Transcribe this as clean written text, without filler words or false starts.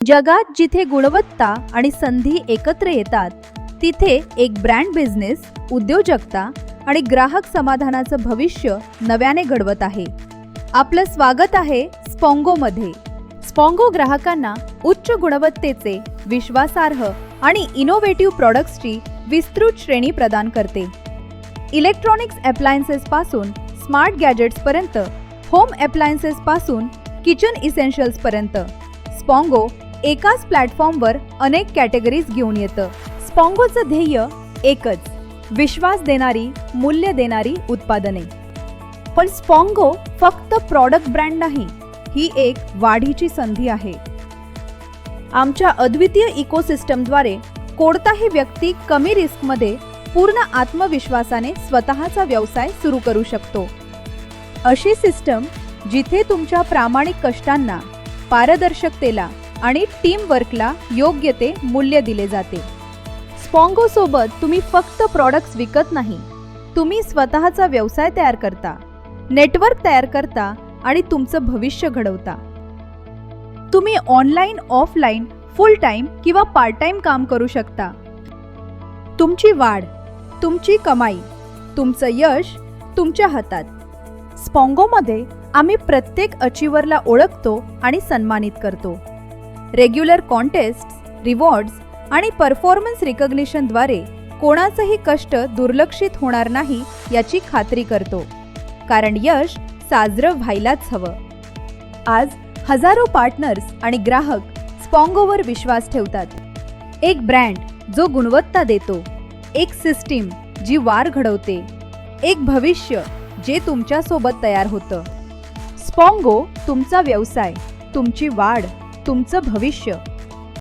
जगात जिथे गुणवत्ता आणि संधी एकत्र येतात, तिथे एक ब्रँड बिझनेस, उद्योजकता आणि ग्राहक समाधानाचं भविष्य नव्याने घडवत आहे. आपलं स्वागत आहे स्पॉंगोमध्ये. स्पॉंगो ग्राहकांना उच्च गुणवत्तेचे, विश्वासार्ह आणि इनोव्हेटिव्ह प्रॉडक्ट्सची विस्तृत श्रेणी प्रदान करते. इलेक्ट्रॉनिक्स अप्लायन्सेस पासून स्मार्ट गॅजेट्स पर्यंत, होम अप्लायन्सेस पासून किचन इसेन्शियल्स पर्यंत, स्पॉंगो एकाच प्लॅटफॉर्मवर अनेक कॅटेगरीज घेऊन येतं. स्पॉंगोचं ध्येय एकच, विश्वास देणारी, मूल्य देणारी उत्पादने. पण स्पॉंगो फक्त प्रॉडक्ट ब्रँड नाही, ही एक वाढीची संधी आहे. आमच्या अद्वितीय इकोसिस्टमद्वारे कोणताही व्यक्ती कमी रिस्कमध्ये पूर्ण आत्मविश्वासाने स्वतःचा व्यवसाय सुरू करू शकतो. अशी सिस्टम जिथे तुमच्या प्रामाणिक कष्टांना, पारदर्शकतेला आणि टीम वर्कला योग्य ते मूल्य दिले जाते. स्पॉंगो सोबत तुम्ही फक्त प्रॉडक्ट्स विकत नाही, तुम्ही स्वतःचा व्यवसाय तयार करता, नेटवर्क तयार करता आणि तुमचं भविष्य घडवता. तुम्ही ऑनलाईन, ऑफलाईन, फुल टाइम किंवा पार्ट टाइम काम करू शकता. तुमची वाढ, तुमची कमाई, तुमचं यश तुमच्या हातात. स्पॉंगोमध्ये आम्ही प्रत्येक अचीवरला ओळखतो आणि सन्मानित करतो. रेग्युलर कॉन्टेस्ट्स, रिवॉर्ड्स आणि परफॉर्मन्स रिकग्निशनद्वारे कोणाचंही कष्ट दुर्लक्षित होणार नाही याची खात्री करतो, कारण यश साजरं व्हायलाच हवं. आज हजारो पार्टनर्स आणि ग्राहक स्पॉंगोवर विश्वास ठेवतात. एक ब्रँड जो गुणवत्ता देतो, एक सिस्टीम जी वाढ घडवते, एक भविष्य जे तुमच्या सोबत तयार होतं. स्पॉंगो तुमचा व्यवसाय, तुमची वाढ, तुमचं भविष्य